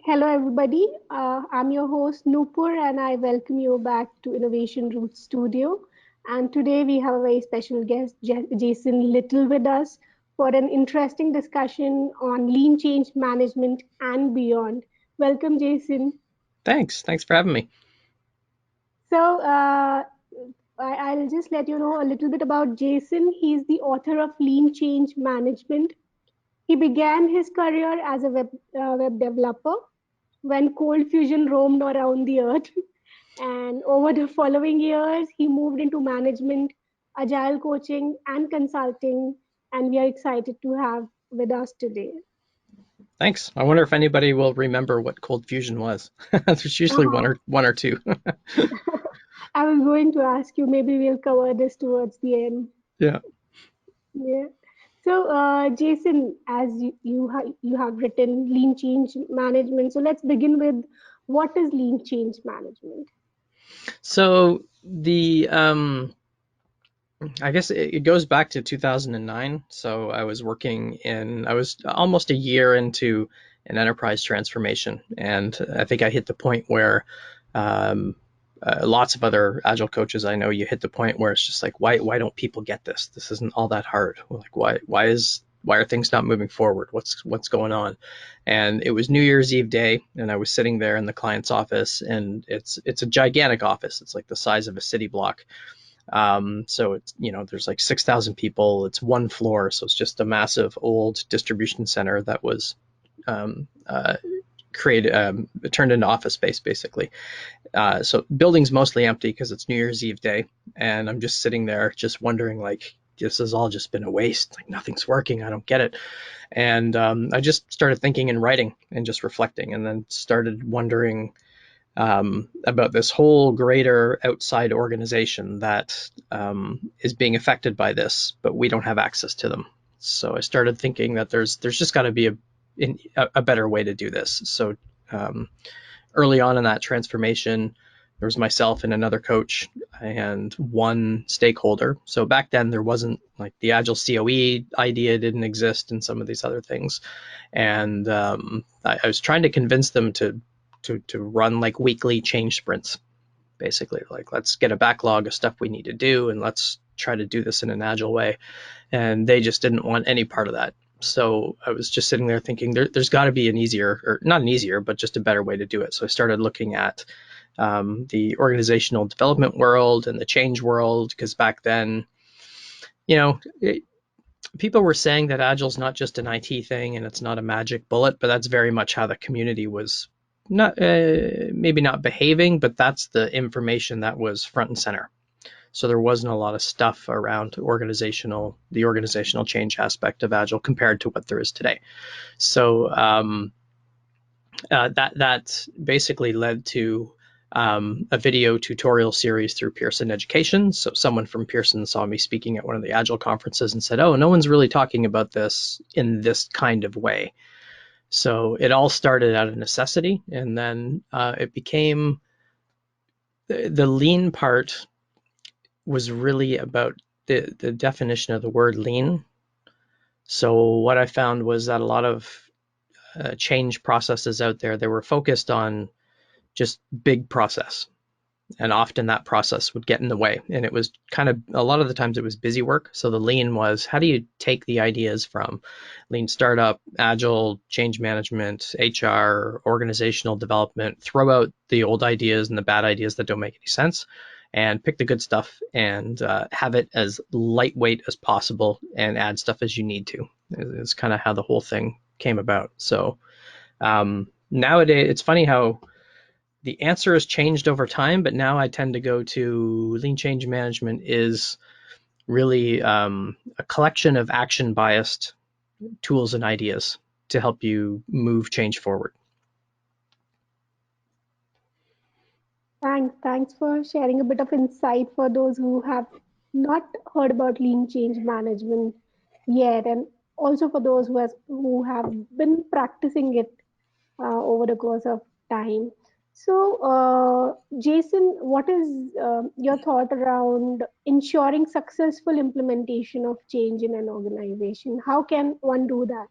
Hello, everybody. I'm your host, Nupur, and I welcome you back to Innovation Roots Studio. And today we have a very special guest, Jason Little, with us for an interesting discussion on lean change management and beyond. Welcome, Jason. Thanks for having me. I'll just let you know a little bit about Jason. He's the author of Lean Change Management. He began his career as a web developer when cold fusion roamed around the earth. And over the following years, he moved into management, agile coaching, and consulting. And we are excited to have with us today. Thanks. I wonder if anybody will remember what cold fusion was. There's usually Uh, one or two. I was going to ask you, maybe we'll cover this towards the end. Yeah. Yeah. Jason, as you have written lean change management, so let's begin with what is lean change management? So the I guess it goes back to 2009. So I was almost a year into an enterprise transformation, and I think I hit the point where um, lots of other agile coaches I know, you hit the point where it's just like, why don't people get this? This isn't all that hard. Like, why are things not moving forward? What's going on? And it was New Year's Eve day, and I was sitting there in the client's office, and it's a gigantic office. It's like the size of a city block. So it's, there's like 6,000 people. It's one floor, so it's just a massive old distribution center that was um, uh, created, turned into office space basically. So building's mostly empty because it's New Year's Eve day, and I'm just sitting there just wondering, like, this has all just been a waste. Like, nothing's working. I don't get it. And I just started thinking and writing and just reflecting, and then started wondering about this whole greater outside organization that is being affected by this, but we don't have access to them. So I started thinking that there's just got to be a better way to do this. So um, early on in that transformation, there was myself and another coach and one stakeholder. So back then there wasn't, like, the Agile COE idea didn't exist and some of these other things. And I was trying to convince them to run like weekly change sprints, basically. Like, let's get a backlog of stuff we need to do and let's try to do this in an agile way. And they just didn't want any part of that. So I was just sitting there thinking there's got to be an easier, or not an easier, but just a better way to do it. So I started looking at the organizational development world and the change world, because back then, you know, people were saying that Agile's not just an IT thing and it's not a magic bullet, but that's very much how the community was not, maybe not behaving, but that's the information that was front and center. So there wasn't a lot of stuff around the organizational change aspect of Agile compared to what there is today. So that basically led to a video tutorial series through Pearson Education. So someone from Pearson saw me speaking at one of the Agile conferences and said, "Oh, no one's really talking about this in this kind of way." So it all started out of necessity, and then it became the lean part was really about the definition of the word lean. So what I found was that a lot of change processes out there, they were focused on just big process, and often that process would get in the way, and it was kind of, a lot of the times it was busy work. So the lean was, how do you take the ideas from lean startup, agile, change management, HR, organizational development, throw out the old ideas and the bad ideas that don't make any sense, and pick the good stuff and have it as lightweight as possible and add stuff as you need to. It's kind of how the whole thing came about. So nowadays, it's funny how the answer has changed over time, but now I tend to go to lean change management is really a collection of action biased tools and ideas to help you move change forward. Thanks for sharing a bit of insight for those who have not heard about lean change management yet, and also for those who have been practicing it over the course of time. So, Jason, what is your thought around ensuring successful implementation of change in an organization? How can one do that?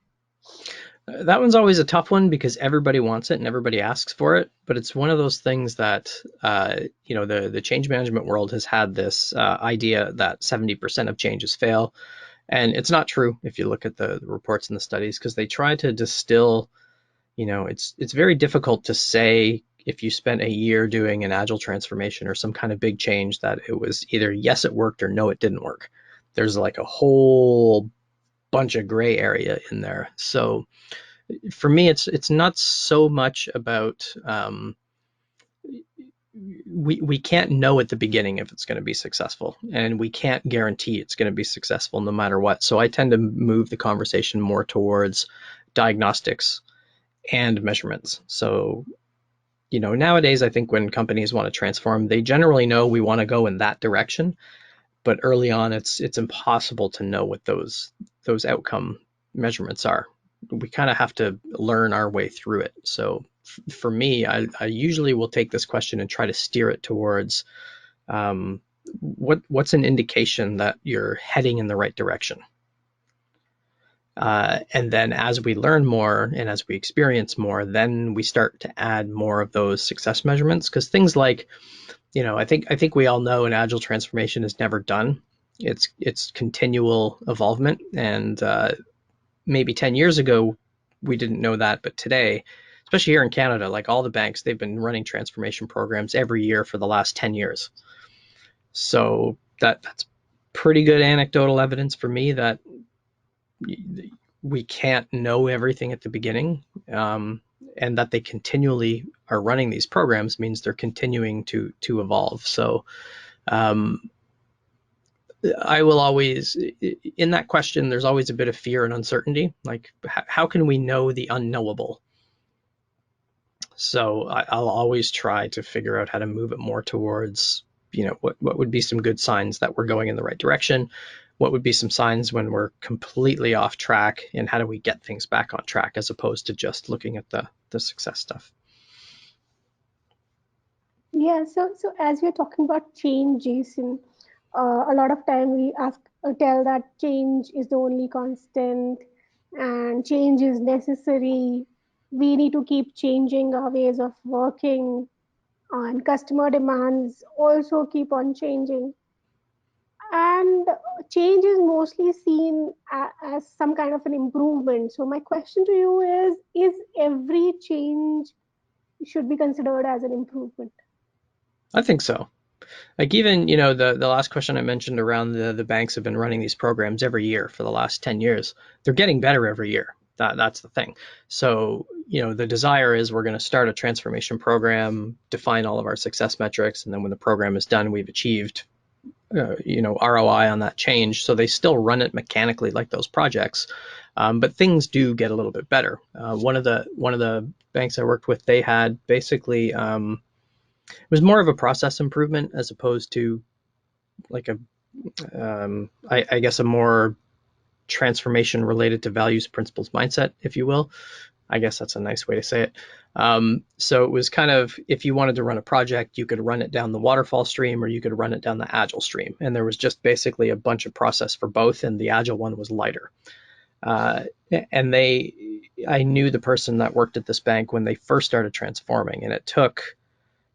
That one's always a tough one because everybody wants it and everybody asks for it. But it's one of those things that the change management world has had this idea that 70% of changes fail, and it's not true if you look at the reports and the studies, because they try to distill. It's very difficult to say if you spent a year doing an agile transformation or some kind of big change that it was either yes it worked or no it didn't work. There's like a whole bunch of gray area in there. So for me, it's not so much about we can't know at the beginning if it's going to be successful, and we can't guarantee it's going to be successful no matter what. So I tend to move the conversation more towards diagnostics and measurements. So nowadays I think when companies want to transform, they generally know we want to go in that direction, but early on it's impossible to know what those outcome measurements are. We kind of have to learn our way through it. So for me, I usually will take this question and try to steer it towards what's an indication that you're heading in the right direction. And then as we learn more and as we experience more, then we start to add more of those success measurements. Because things like, I think we all know an agile transformation is never done. It's continual evolvement, and maybe 10 years ago we didn't know that, but today, especially here in Canada, like all the banks, they've been running transformation programs every year for the last 10 years. So that's pretty good anecdotal evidence for me that we can't know everything at the beginning, and that they continually are running these programs means they're continuing to evolve. So I will always, in that question, there's always a bit of fear and uncertainty. Like, how can we know the unknowable? So I'll always try to figure out how to move it more towards, what would be some good signs that we're going in the right direction? What would be some signs when we're completely off track, and how do we get things back on track, as opposed to just looking at the success stuff? Yeah, so as we're talking about change, Jason, a lot of time we ask tell that change is the only constant and change is necessary. We need to keep changing our ways of working, and customer demands also keep on changing. And change is mostly seen as some kind of an improvement. So my question to you is every change should be considered as an improvement? I think so. Like, even the last question I mentioned around the banks have been running these programs every year for the last 10 years. They're getting better every year. That's the thing. So the desire is we're going to start a transformation program, define all of our success metrics, and then when the program is done, we've achieved ROI on that change. So they still run it mechanically like those projects, but things do get a little bit better. One of the banks I worked with, they had basically it was more of a process improvement as opposed to like I guess a more transformation related to values, principles, mindset, if you will. I guess that's a nice way to say it. So it was kind of, if you wanted to run a project, you could run it down the waterfall stream or you could run it down the agile stream. And there was just basically a bunch of process for both, and the agile one was lighter. Uh, and I knew the person that worked at this bank when they first started transforming, and it took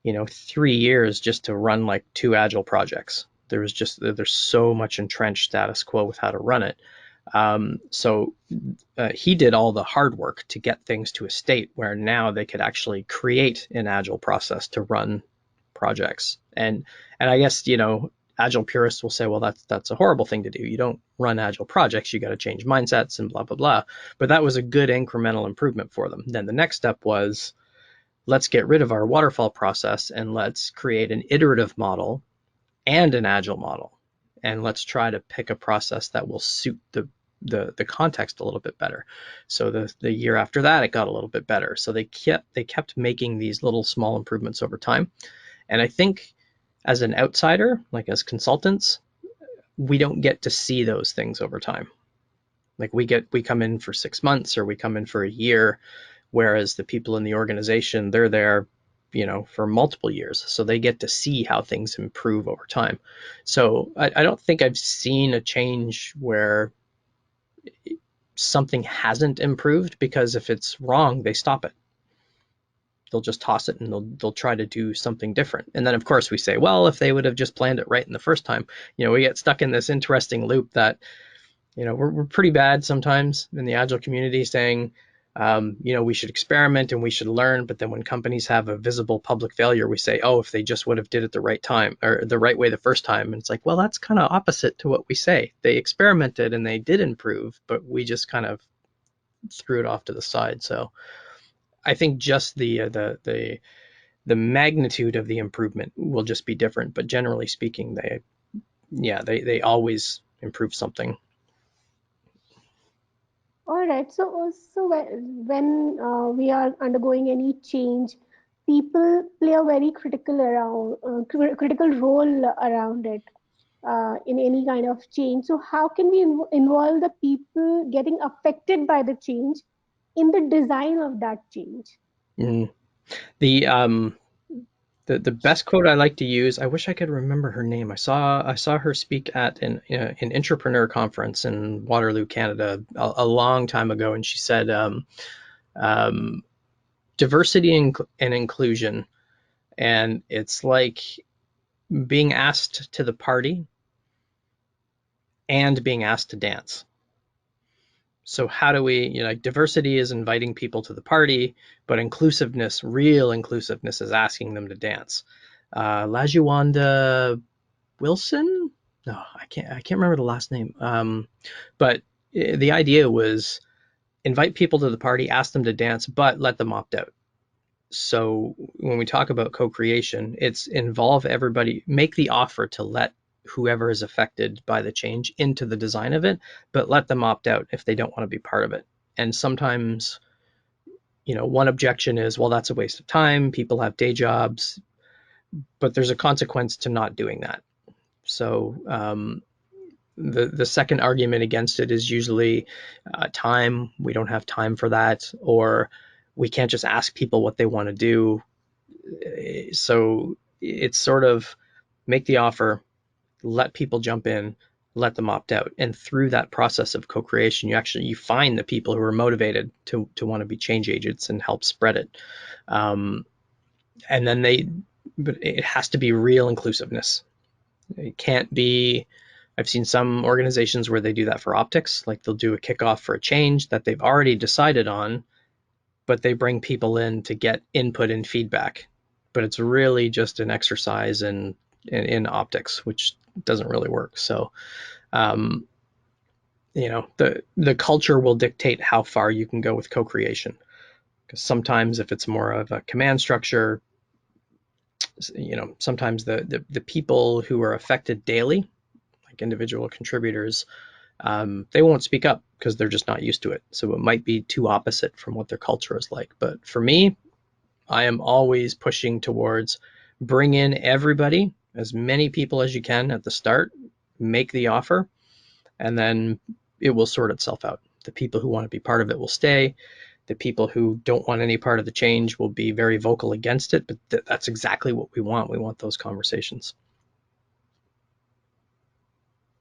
3 years just to run like two agile projects. There's so much entrenched status quo with how to run it. So he did all the hard work to get things to a state where now they could actually create an agile process to run projects. And I guess agile purists will say, well, that's a horrible thing to do. You don't run agile projects. You got to change mindsets and blah blah blah. But that was a good incremental improvement for them. Then the next step was, let's get rid of our waterfall process and let's create an iterative model and an agile model, and let's try to pick a process that will suit the context a little bit better. So the year after that, it got a little bit better. So they kept making these little small improvements over time. And I think as an outsider, like as consultants, we don't get to see those things over time. Like we come in for 6 months or we come in for a year, whereas the people in the organization, they're there for multiple years, so they get to see how things improve over time. So I don't think I've seen a change where something hasn't improved, because if it's wrong, they stop it. They'll just toss it and they'll try to do something different. And then of course we say, well, if they would have just planned it right in the first time, we get stuck in this interesting loop that we're pretty bad sometimes in the Agile community saying, we should experiment and we should learn. But then when companies have a visible public failure, we say, oh, if they just would have did it the right time or the right way the first time. And it's like, well, that's kind of opposite to what we say. They experimented and they did improve, but we just kind of threw it off to the side. So I think just the magnitude of the improvement will just be different. But generally speaking, they always improve something. All right. So when we are undergoing any change, people play a very critical role around it in any kind of change. So how can we involve the people getting affected by the change in the design of that change? Mm. The the best quote I like to use, I wish I could remember her name. I saw her speak at an entrepreneur conference in Waterloo, Canada, a long time ago, and she said, um, "Diversity and inclusion, and it's like being asked to the party and being asked to dance." So how do we, diversity is inviting people to the party, but inclusiveness, real inclusiveness, is asking them to dance. Lajuwanda Wilson? No, I can't remember the last name. But the idea was invite people to the party, ask them to dance, but let them opt out. So when we talk about co-creation, it's involve everybody, make the offer to let whoever is affected by the change into the design of it, but let them opt out if they don't want to be part of it. And sometimes, one objection is, well, that's a waste of time. People have day jobs, but there's a consequence to not doing that. So the second argument against it is usually time. We don't have time for that, or we can't just ask people what they want to do. So it's sort of make the offer, let people jump in, let them opt out, and through that process of co-creation, you find the people who are motivated to want to be change agents and help spread it. Um, and then but it has to be real inclusiveness. It can't be. I've seen some organizations where they do that for optics, like they'll do a kickoff for a change that they've already decided on, but they bring people in to get input and feedback. But it's really just an exercise in optics, which doesn't really work. So, um, the culture will dictate how far you can go with co-creation. Because sometimes if it's more of a command structure, sometimes the people who are affected daily, like individual contributors, they won't speak up because they're just not used to it. So it might be too opposite from what their culture is like. But for me, I am always pushing towards bring in everybody, as many people as you can at the start, make the offer, and then it will sort itself out. The people who want to be part of it will stay. The people who don't want any part of the change will be very vocal against it, but that's exactly what we want. We want those conversations.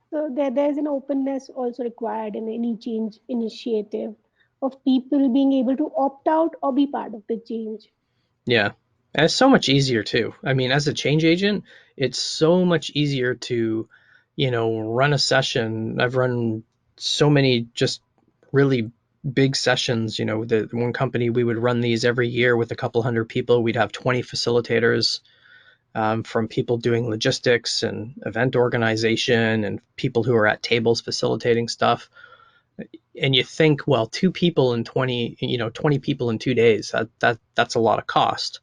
So there's an openness also required in any change initiative of people being able to opt out or be part of the change. Yeah. And it's so much easier too. I mean, as a change agent, it's so much easier to, run a session. I've run so many just really big sessions. The one company, we would run these every year with a couple hundred people. We'd have 20 facilitators, from people doing logistics and event organization and people who are at tables facilitating stuff. And you think, well, two people in 20 people in 2 days, that's a lot of cost.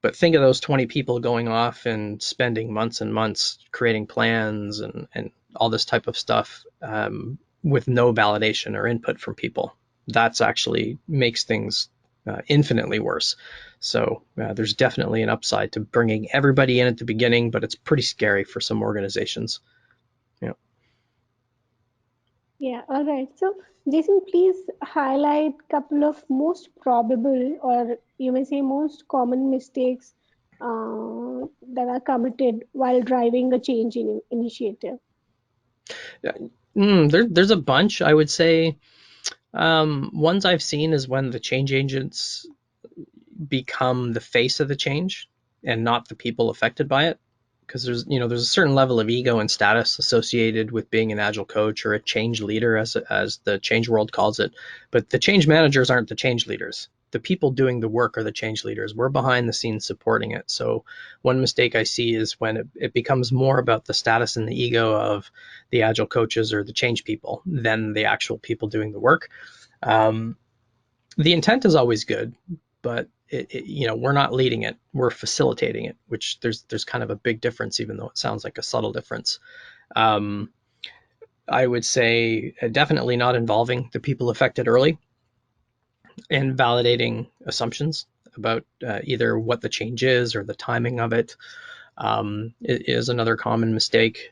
But think of those 20 people going off and spending months and months creating plans and all this type of stuff, with no validation or input from people. That's actually makes things infinitely worse. So there's definitely an upside to bringing everybody in at the beginning, but it's pretty scary for some organizations. Yeah. Yeah, all right. So, Jason, please highlight a couple of most probable, or you may say most common mistakes that are committed while driving a change initiative. There's a bunch. I would say Ones I've seen is when the change agents become the face of the change and not the people affected by it, because there's a certain level of ego and status associated with being an agile coach or a change leader, as the change world calls it. But the change managers aren't the change leaders. The people doing the work are the change leaders. We're behind the scenes supporting it. So one mistake I see is when it becomes more about the status and the ego of the agile coaches or the change people than the actual people doing the work. um, the intent is always good, but we're not leading it, we're facilitating it, which there's kind of a big difference, even though it sounds like a subtle difference. um, I would say definitely not involving the people affected early and validating assumptions about either what the change is or the timing of it. It is another common mistake.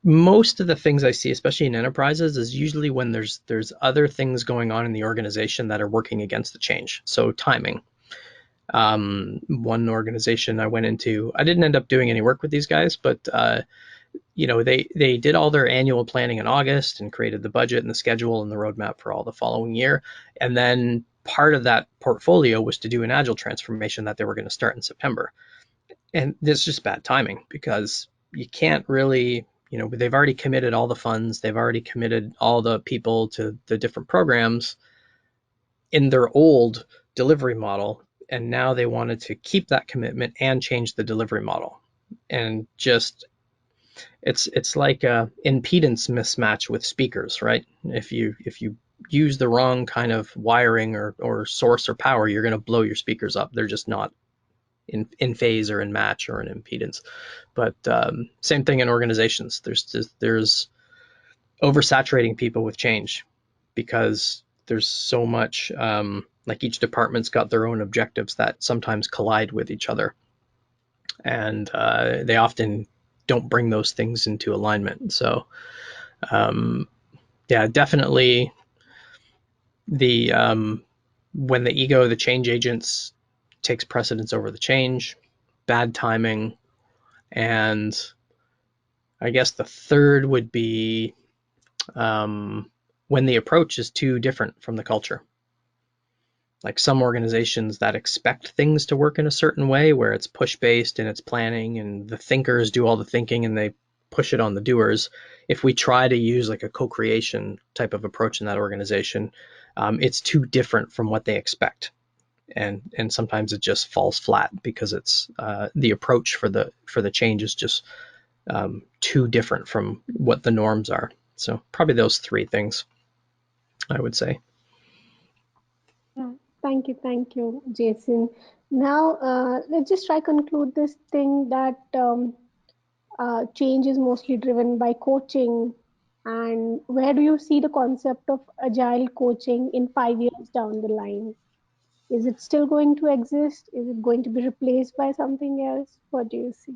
Most of the things I see, especially in enterprises, is usually when there's other things going on in the organization that are working against the change. So timing. One organization I went into, I didn't end up doing any work with these guys, but they did all their annual planning in August and created the budget and the schedule and the roadmap for all the following year. And then part of that portfolio was to do an agile transformation that they were going to start in September. And this is just bad timing, because you can't really, they've already committed all the funds, they've already committed all the people to the different programs in their old delivery model, and now they wanted to keep that commitment and change the delivery model. And just it's like a impedance mismatch with speakers, right? If you use the wrong kind of wiring or source or power, you're going to blow your speakers up. They're just not in phase or in match or in impedance. But same thing in organizations. There's oversaturating people with change, because there's so much. Like each department's got their own objectives that sometimes collide with each other, and they often don't bring those things into alignment. So um, yeah, definitely the when the ego of the change agents takes precedence over the change, bad timing. And I guess the third would be when the approach is too different from the culture. Like some organizations that expect things to work in a certain way, where it's push based and it's planning and the thinkers do all the thinking and they push it on the doers. If we try to use like a co-creation type of approach in that organization, it's too different from what they expect. And sometimes it just falls flat, because it's the approach for the change is just too different from what the norms are. So probably those three things, I would say. Yeah, thank you, Jason. Now, let's just try conclude this thing that change is mostly driven by coaching. And where do you see the concept of agile coaching in 5 years down the line? Is it still going to exist? Is it going to be replaced by something else? What do you see?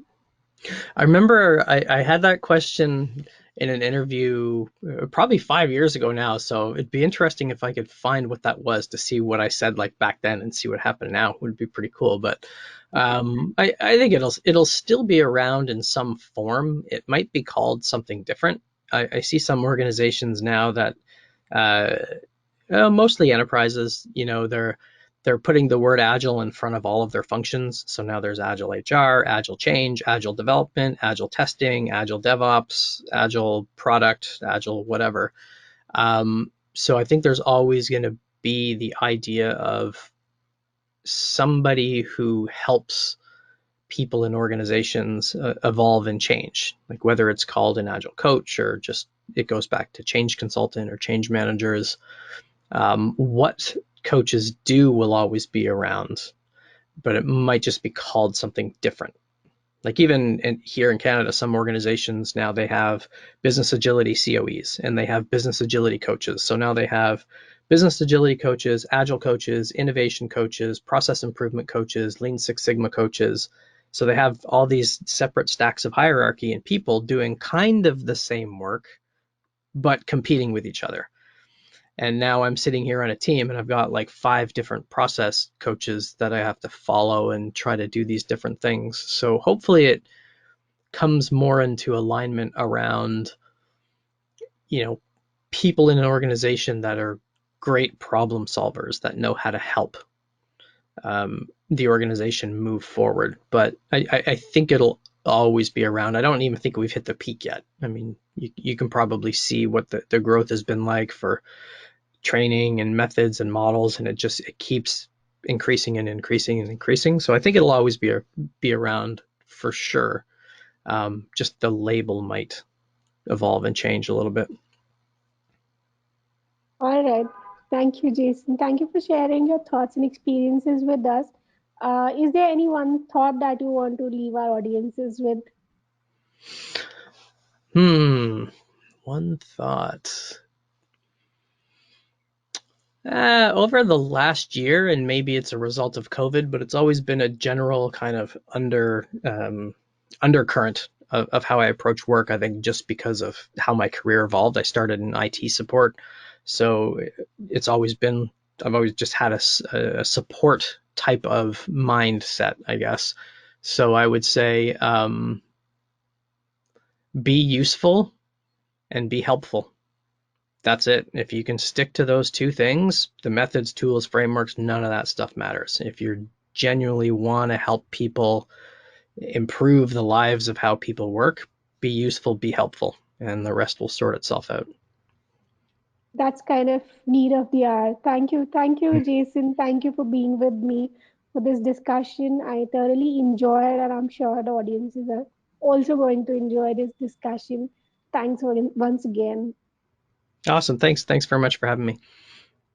I remember I had that question in an interview probably 5 years ago now. So it'd be interesting if I could find what that was to see what I said like back then and see what happened now. It would be pretty cool. But I think it'll still be around in some form. It might be called something different. I see some organizations now that uh, mostly enterprises, they're putting the word agile in front of all of their functions. So now there's agile HR, agile change, agile development, agile testing, agile DevOps, agile product, agile whatever. So I think there's always going to be the idea of somebody who helps people in organizations evolve and change, like whether it's called an agile coach or just it goes back to change consultant or change managers. What coaches do will always be around, but it might just be called something different. Like even here in Canada, some organizations now they have business agility COEs and they have business agility coaches. So now they have business agility coaches, agile coaches, innovation coaches, process improvement coaches, Lean Six Sigma coaches. So they have all these separate stacks of hierarchy and people doing kind of the same work, but competing with each other. And now I'm sitting here on a team and I've got like 5 different process coaches that I have to follow and try to do these different things. So hopefully it comes more into alignment around, you know, people in an organization that are great problem solvers that know how to help the organization move forward. But I think it'll always be around. I don't even think we've hit the peak yet. I mean, you can probably see what the growth has been like for training and methods and models, and it keeps increasing and increasing and increasing. So I think it'll always be around for sure. Just the label might evolve and change a little bit. All right. Thank you, Jason. Thank you for sharing your thoughts and experiences with us. Is there any one thought that you want to leave our audiences with? One thought. Over the last year, and maybe it's a result of COVID, but it's always been a general kind of undercurrent of how I approach work. I think just because of how my career evolved, I started in IT support, so it's always been I've always just had a support type of mindset, I guess. So I would say be useful and be helpful. That's it. If you can stick to those two things, the methods, tools, frameworks, none of that stuff matters. If you genuinely want to help people improve the lives of how people work, be useful, be helpful, and the rest will sort itself out. That's kind of need of the hour. Thank you, Jason. Thank you for being with me for this discussion. I thoroughly enjoyed, and I'm sure the audiences are also going to enjoy this discussion. Thanks once again. Awesome. Thanks. Thanks very much for having me.